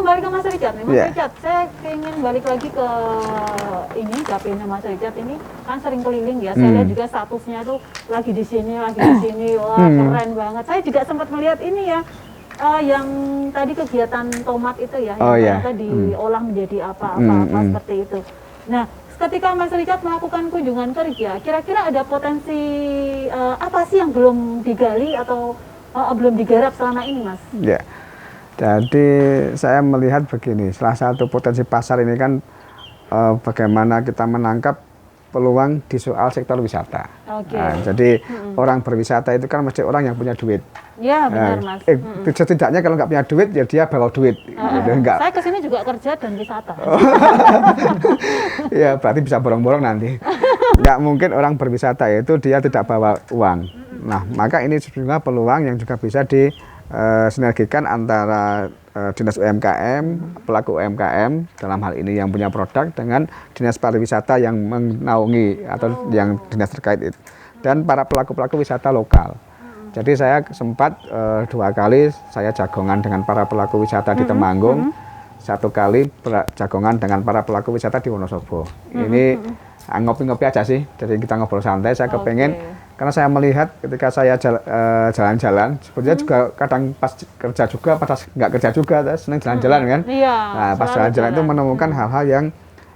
kembali ke Mas Richard nih. Mas Yeah. Richard, saya ingin balik lagi ke ini dapilnya Mas Richard ini kan sering keliling ya. Saya lihat juga statusnya tuh lagi di sini, wah keren banget. Saya juga sempat melihat ini ya, yang tadi kegiatan tomat itu ya, yang ternyata diolah menjadi apa-apa seperti itu. Nah, ketika Mas Richard melakukan kunjungan kerja, kira-kira ada potensi apa sih yang belum digali atau belum digarap selama ini, Mas? Ya, jadi saya melihat begini, salah satu potensi pasar ini kan bagaimana kita menangkap peluang di soal sektor wisata. Nah, jadi orang berwisata itu kan mesti orang yang punya duit. Ya benar, Mas. Setidaknya kalau nggak punya duit, ya dia bawa duit. Saya kesini juga kerja dan wisata. Ya berarti bisa borong-borong nanti. Nggak mungkin orang berwisata itu dia tidak bawa uang. Nah, maka ini sebenarnya peluang yang juga bisa disinergikan antara Dinas UMKM, pelaku UMKM dalam hal ini yang punya produk dengan Dinas Pariwisata yang menaungi atau yang dinas terkait itu, dan para pelaku-pelaku wisata lokal. Jadi saya sempat 2 kali saya jagongan dengan para pelaku wisata di Temanggung, 1 kali jagongan dengan para pelaku wisata di Wonosobo. Ini ngopi-ngopi aja sih, jadi kita ngobrol santai. Saya kepengen, karena saya melihat ketika saya jalan-jalan, sebenarnya juga kadang pas kerja juga, pas nggak kerja juga, senang jalan-jalan kan. Iya, nah, pas jalan-jalan itu menemukan hal-hal yang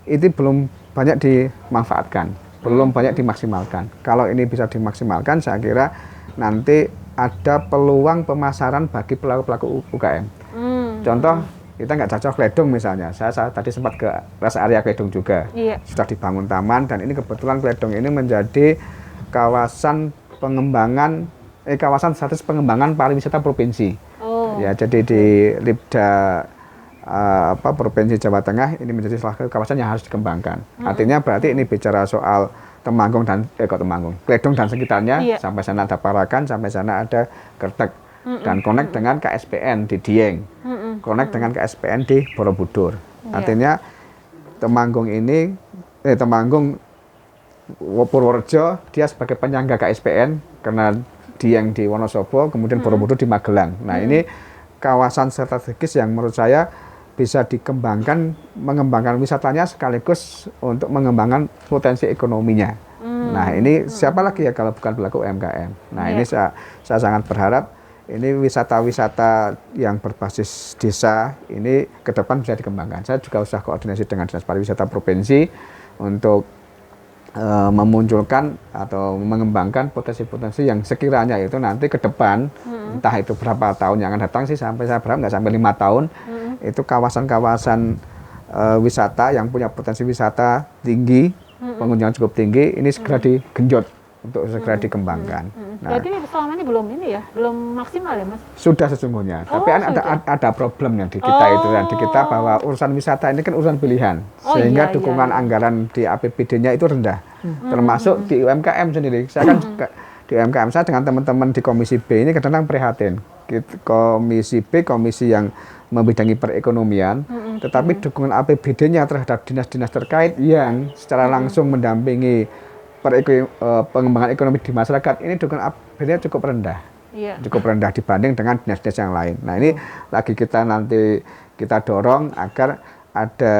itu belum banyak dimanfaatkan, belum banyak dimaksimalkan. Kalau ini bisa dimaksimalkan, saya kira nanti ada peluang pemasaran bagi pelaku-pelaku UKM. Contoh, kita nggak cocok Kledong misalnya, saya tadi sempat ke rest area Kledong juga, sudah dibangun taman, dan ini kebetulan Kledong ini menjadi kawasan pengembangan, kawasan status pengembangan pariwisata provinsi. Ya, jadi di Libda Provinsi Jawa Tengah ini menjadi salah satu kawasan yang harus dikembangkan. Artinya berarti ini bicara soal Temanggung dan Kledong dan sekitarnya, sampai sana ada Parakan, sampai sana ada Kertek. Dan connect dengan KSPN di Dieng, connect dengan KSPN di Borobudur. Artinya Temanggung ini, Temanggung Purworejo, dia sebagai penyangga KSPN, karena Dieng di Wonosobo, kemudian Borobudur di Magelang. Nah, ini kawasan strategis yang menurut saya bisa dikembangkan, mengembangkan wisatanya sekaligus untuk mengembangkan potensi ekonominya. Nah, ini siapa lagi ya kalau bukan pelaku UMKM. Nah, ini saya sangat berharap ini wisata-wisata yang berbasis desa ini ke depan bisa dikembangkan. Saya juga usah koordinasi dengan Dinas Pariwisata Provinsi untuk memunculkan atau mengembangkan potensi-potensi yang sekiranya itu nanti ke depan, entah itu berapa tahun yang akan datang sih, sampai saya berharap nggak sampai 5 tahun, itu kawasan-kawasan wisata yang punya potensi wisata tinggi, pengunjungan cukup tinggi, ini segera digenjot untuk segera dikembangkan. Nah, jadi selama ini belum maksimal ya, Mas? Sudah sesungguhnya, tapi ada problemnya di kita itu, di kita bahwa urusan wisata ini kan urusan pilihan, sehingga dukungan anggaran di APBD-nya itu rendah, termasuk di UMKM sendiri. Saya kan juga di UMKM saya dengan teman-teman di Komisi B ini kadang-kadang prihatin. Komisi B, komisi yang membidangi perekonomian, tetapi dukungan APBD-nya terhadap dinas-dinas terkait yang secara langsung mendampingi pengembangan ekonomi di masyarakat ini dukungan APBD cukup rendah, cukup rendah dibanding dengan dinas-dinas yang lain. Nah, ini lagi kita dorong agar ada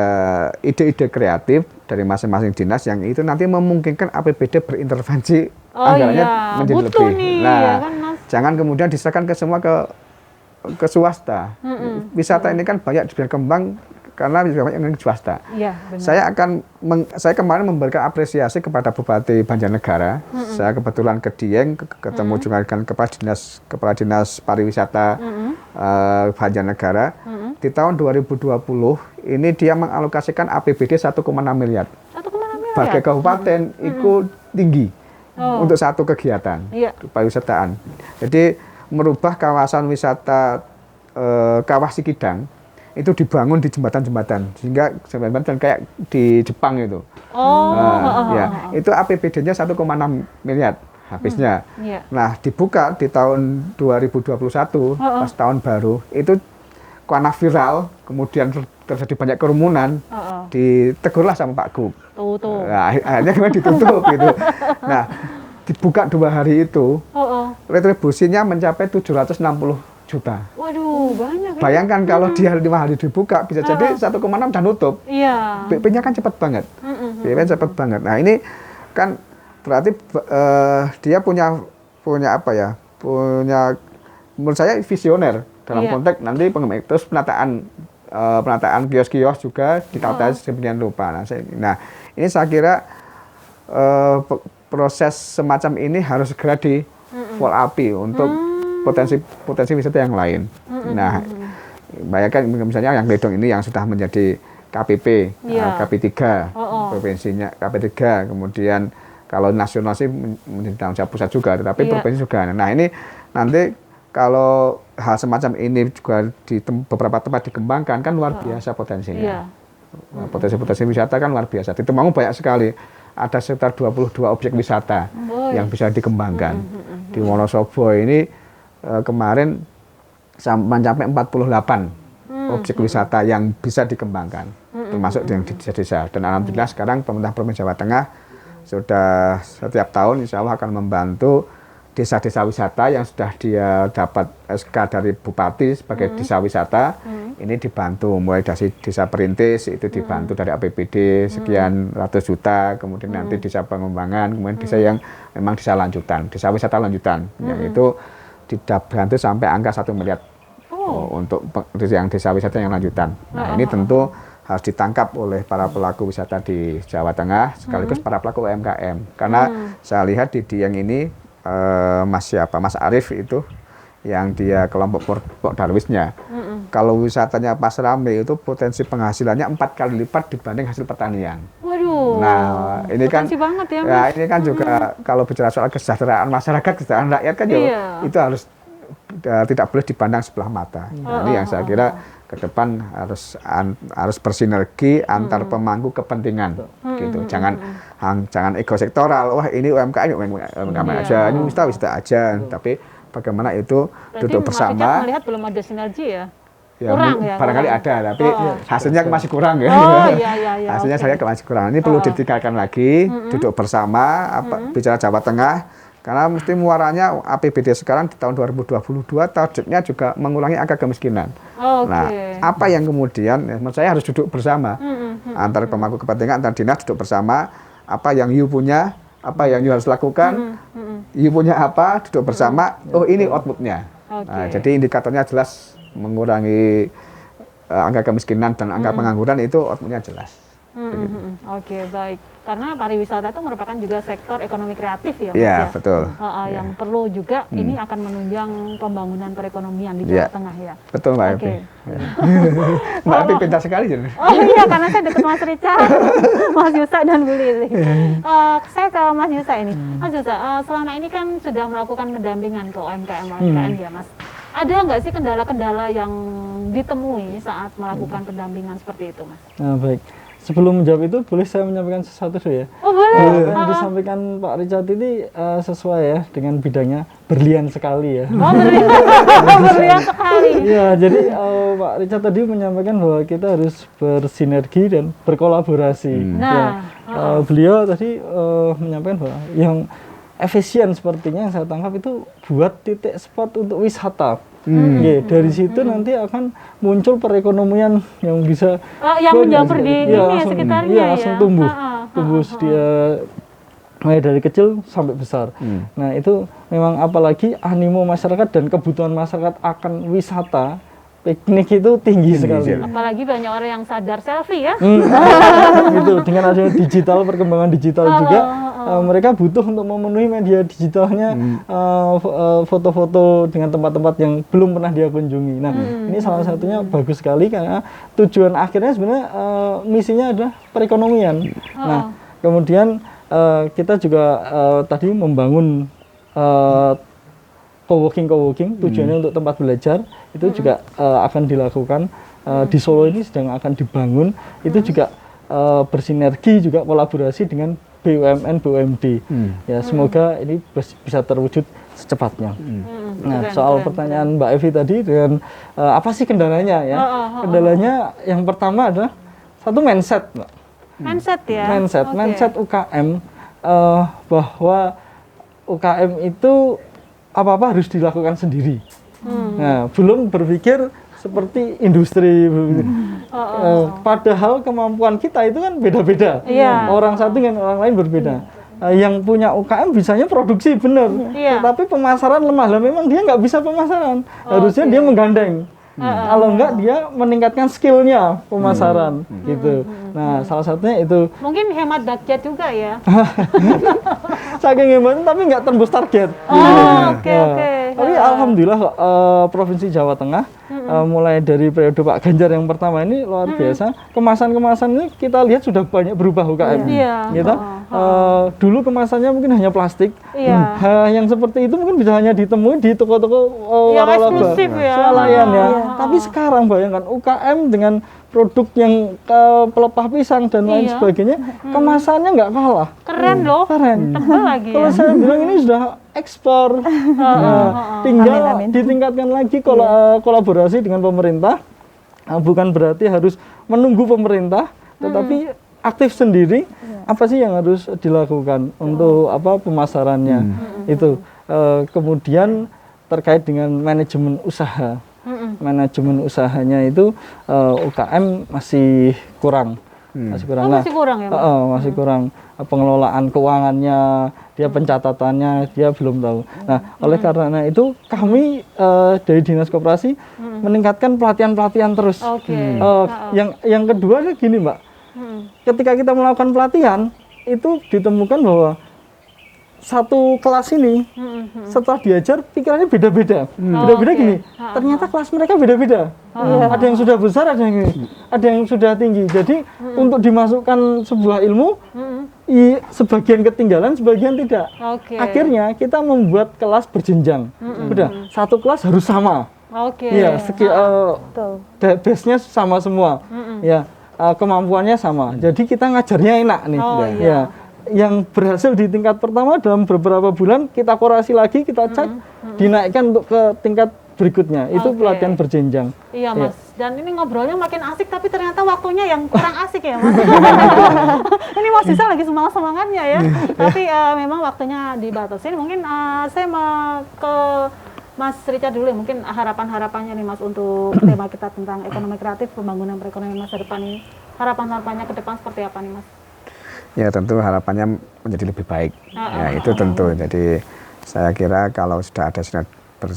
ide-ide kreatif dari masing-masing dinas yang itu nanti memungkinkan APBD berintervensi anggarannya menjadi lebih. Nah, jangan kemudian diserahkan ke semua ke swasta. Wisata ini kan banyak berkembang karena banyak yang swasta. Saya kemarin memberikan apresiasi kepada Bupati Banjarnegara. Saya kebetulan ke Dieng, ketemu juga dengan Kepala Dinas Pariwisata Banjarnegara. Di tahun 2020 ini dia mengalokasikan APBD 1,6 miliar. 1,6 miliar. Bagi kabupaten itu tinggi untuk satu kegiatan pariwisataan. Jadi merubah kawasan wisata Kawah Sikidang itu dibangun di jembatan-jembatan, sehingga jembatan kayak di Jepang itu. Ya, itu APBD-nya 1,6 miliar habisnya. Nah, dibuka di tahun 2021 pas tahun baru itu karena viral, kemudian terjadi banyak kerumunan, ditegurlah sama Pak Gub. Nah, akhirnya memang ditutup gitu. Nah, dibuka 2 hari itu, retribusinya mencapai 760 juta. Waduh, banyak. Bayangkan kalau dia 5 hari dibuka, bisa jadi 1,6 dan tutup. Iya. BP-nya kan cepat banget. BP-nya cepat banget. Nah ini kan berarti dia punya apa ya? Punya, menurut saya visioner dalam konteks nanti terus penataan kios-kios juga ditata sedemikian rupa. Nah, ini saya kira proses semacam ini harus segera di follow up untuk potensi wisata yang lain. Nah, bayangkan misalnya yang Ledong ini yang sudah menjadi KPP, KP3, provinsinya KP3, kemudian kalau nasional sih menjadi tanggung jawab pusat juga, tetapi provinsi juga. Nah, ini nanti kalau hal semacam ini juga di beberapa tempat dikembangkan kan luar biasa potensinya. Potensi wisata kan luar biasa. Di Temanggung banyak sekali. Ada sekitar 22 objek wisata yang bisa dikembangkan. Di Wonosobo ini kemarin mencapai 48 objek wisata yang bisa dikembangkan, termasuk yang di desa-desa. Dan alhamdulillah sekarang pemerintah Provinsi Jawa Tengah sudah setiap tahun insya Allah akan membantu desa-desa wisata yang sudah dia dapat SK dari Bupati sebagai desa wisata, ini dibantu mulai dari desa perintis itu dibantu dari APBD sekian ratus juta, kemudian nanti desa pengembangan, kemudian desa yang memang desa lanjutan, desa wisata lanjutan, yang itu dibantu sampai angka 1 miliar untuk yang desa wisata yang lanjutan. Nah ini tentu harus ditangkap oleh para pelaku wisata di Jawa Tengah sekaligus para pelaku UMKM, karena saya lihat di Dieng ini Mas Arif itu yang dia kelompok Darwisnya. Kalau wisatanya pas rame itu potensi penghasilannya 4 kali lipat dibanding hasil pertanian. Waduh. Nah, ini kan banget ya, Mas. Ya, ini kan juga kalau bicara soal kesejahteraan masyarakat, kesejahteraan rakyat kan itu harus tidak boleh dipandang sebelah mata. Nah, ini yang saya kira ke depan harus bersinergi antar pemangku kepentingan gitu. Jangan ego sektoral. Wah, ini UMKM aja, ini wisata aja. Tapi bagaimana itu duduk bersama. Melihat belum ada sinergi ya? Kurang ya? Barangkali ada, tapi hasilnya masih kurang ya. Hasilnya saya masih kurang. Ini perlu ditingkatkan lagi, duduk bersama, bicara Jawa Tengah. Karena mesti muaranya APBD sekarang di tahun 2022 targetnya juga mengurangi angka kemiskinan. Nah, apa yang kemudian menurut saya harus duduk bersama antar pemangku kepentingan, antar dinas duduk bersama, apa yang you punya, apa yang you harus lakukan, you punya apa, duduk bersama, oh ini outputnya. Nah, jadi indikatornya jelas mengurangi angka kemiskinan dan angka pengangguran itu outputnya jelas. Oke, baik. Karena pariwisata itu merupakan juga sektor ekonomi kreatif ya, Mas. Iya, betul. Yang perlu juga ini akan menunjang pembangunan perekonomian di Jawa Tengah ya. Betul, Mbak Evi. Mbak Evi pintar sekali. Oh iya, karena saya dekat Mas Richard, Mas Yusa dan Bu Lili. Saya ke Mas Yusa ini. Mas Yusa, selama ini kan sudah melakukan pendampingan ke UMKM ya, Mas. Ada nggak sih kendala-kendala yang ditemui saat melakukan pendampingan seperti itu, Mas? Nah, baik. Sebelum menjawab itu, boleh saya menyampaikan sesuatu dulu ya? Oh boleh. Yang disampaikan Pak Richard ini sesuai ya dengan bidangnya, berlian sekali ya. Oh berlian sekali. Ya, jadi Pak Richard tadi menyampaikan bahwa kita harus bersinergi dan berkolaborasi. Nah, beliau tadi menyampaikan bahwa yang efisien sepertinya yang saya tangkap itu buat titik spot untuk wisata. Dari situ nanti akan muncul perekonomian yang bisa yang menjamur di sekitarnya langsung tumbuh dia mulai dari kecil sampai besar. Nah itu memang apalagi animo masyarakat dan kebutuhan masyarakat akan wisata piknik itu tinggi sekali. Apalagi banyak orang yang sadar selfie ya. Gitu, dengan adanya digital, perkembangan digital juga, mereka butuh untuk memenuhi media digitalnya, foto-foto dengan tempat-tempat yang belum pernah dia kunjungi. Nah, ini salah satunya bagus sekali karena tujuan akhirnya sebenarnya misinya adalah perekonomian. Nah, kemudian kita juga tadi membangun co-working tujuannya untuk tempat belajar itu juga akan dilakukan di Solo ini sedang akan dibangun, itu juga bersinergi juga kolaborasi dengan BUMN BUMD. Ya semoga ini bisa terwujud secepatnya. Nah soal pertanyaan Mbak Evi tadi dengan apa sih kendalanya ya? Kendalanya yang pertama adalah satu mindset, Mbak. Mindset UKM bahwa UKM itu apa-apa harus dilakukan sendiri. Nah, belum berpikir seperti industri. Padahal kemampuan kita itu kan beda-beda. Orang satu dengan orang lain berbeda. Yang punya UKM bisanya produksi benar, tetapi pemasaran lemah. Lah memang dia nggak bisa pemasaran. Harusnya dia menggandeng. Kalau enggak dia meningkatkan skillnya pemasaran gitu. Nah, salah satunya itu. Mungkin hemat budget juga ya. Saking hemat tapi nggak tembus target. Oke. Tapi alhamdulillah Provinsi Jawa Tengah mulai dari periode Pak Ganjar yang pertama ini luar biasa. Kemasan-kemasan ini kita lihat sudah banyak berubah UKM. Gitu. Dulu kemasannya mungkin hanya plastik. Yang seperti itu mungkin bisa hanya ditemui di toko-toko waralaba, swalayan ya. Tapi sekarang bayangkan UKM dengan produk yang pelepah pisang dan lain sebagainya, kemasannya nggak kalah. Keren loh. Keren. Tebal lagi ya. Kalau saya bilang ini sudah ekspor. Tinggal ditingkatkan lagi kolaborasi dengan pemerintah. Bukan berarti harus menunggu pemerintah, tetapi aktif sendiri. Apa sih yang harus dilakukan untuk pemasarannya itu. Kemudian terkait dengan manajemen usaha. Manajemen usahanya itu UKM masih kurang. Masih kurang. Masih kurang ya, Mas? Masih kurang. Pengelolaan keuangannya, dia pencatatannya, dia belum tahu. Nah, oleh karena itu kami dari Dinas Koperasi meningkatkan pelatihan-pelatihan terus. Yang kedua gini, Mbak. Ketika kita melakukan pelatihan, itu ditemukan bahwa satu kelas ini setelah diajar pikirannya beda-beda. Beda-beda gini. Ternyata kelas mereka beda-beda. Ada yang sudah besar, ada yang sudah tinggi. Jadi untuk dimasukkan sebuah ilmu, sebagian ketinggalan, sebagian tidak. Akhirnya kita membuat kelas berjenjang. Udah, satu kelas harus sama. Iya, base-nya sama semua. Ya, kemampuannya sama. Jadi kita ngajarnya enak nih. Ya. Yang berhasil di tingkat pertama dalam beberapa bulan kita korelasi lagi, kita cek, dinaikkan untuk ke tingkat berikutnya. Itu pelatihan berjenjang. Iya, Mas. Dan ini ngobrolnya makin asik, tapi ternyata waktunya yang kurang asik ya, Mas. Ini Mas Isa lagi semangat-semangatnya ya. Tapi memang waktunya dibatasi. Mungkin saya mau ke Mas Richard dulu ya. Mungkin harapan-harapannya nih Mas untuk tema kita tentang ekonomi kreatif, pembangunan perekonomian masa depan ini. Harapan-harapannya ke depan seperti apa nih, Mas? Ya tentu harapannya menjadi lebih baik. Ya itu tentu. Jadi saya kira kalau sudah ada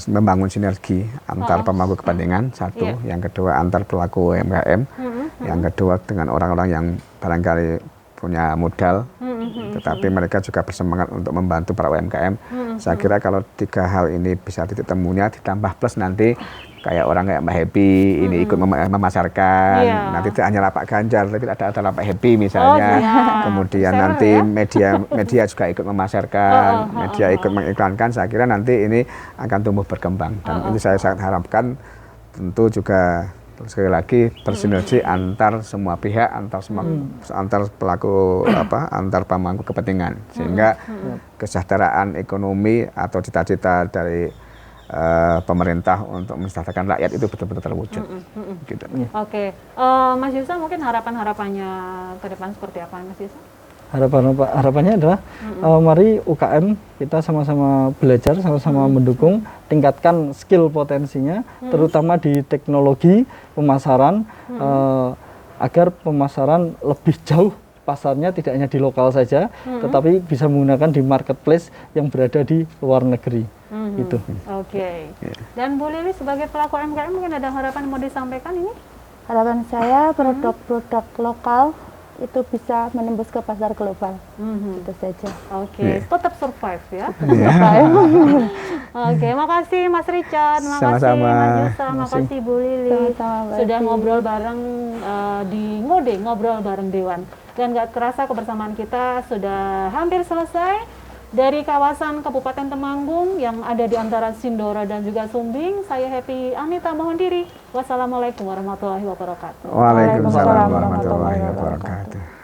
membangun sinergi antar pemangku kepentingan satu, yang kedua antar pelaku UMKM, yang kedua dengan orang-orang yang barangkali punya modal, tetapi mereka juga bersemangat untuk membantu para UMKM. Saya kira kalau tiga hal ini bisa titik temunya, ditambah plus nanti kayak orang kayak Mbak Happy ini ikut memasarkan, nanti tidak hanya Pak Ganjar, tapi ada Pak Happy misalnya, kemudian nanti media juga ikut memasarkan, media ikut mengiklankan. Saya kira nanti ini akan tumbuh berkembang, dan itu saya sangat harapkan. Tentu juga sekali lagi bersinergi antar semua pihak, antar pelaku antar pemangku kepentingan, sehingga kesejahteraan ekonomi atau cita-cita dari pemerintah untuk mensejahterakan rakyat itu betul-betul terwujud. Gitu. Mas Yusa mungkin harapannya ke depan seperti apa, Mas Yusa? Harapannya adalah mari UKM kita sama-sama belajar, sama-sama mendukung, tingkatkan skill potensinya, terutama di teknologi pemasaran, agar pemasaran lebih jauh pasarnya, tidak hanya di lokal saja, tetapi bisa menggunakan di marketplace yang berada di luar negeri. Gitu. Dan Bu Lili sebagai pelaku UMKM mungkin ada harapan mau disampaikan ini? Harapan saya produk-produk lokal itu bisa menembus ke pasar global. Itu saja. Tetap survive ya. Makasih Mas Richard, makasih Mas Yusa, makasih Bu Lili sudah ngobrol bareng di ngobrol bareng Dewan. Dan gak kerasa kebersamaan kita sudah hampir selesai. Dari kawasan Kabupaten Temanggung yang ada di antara Sindoro dan juga Sumbing, saya Happy Anita mohon diri. Wassalamualaikum warahmatullahi wabarakatuh. Waalaikumsalam warahmatullahi wabarakatuh.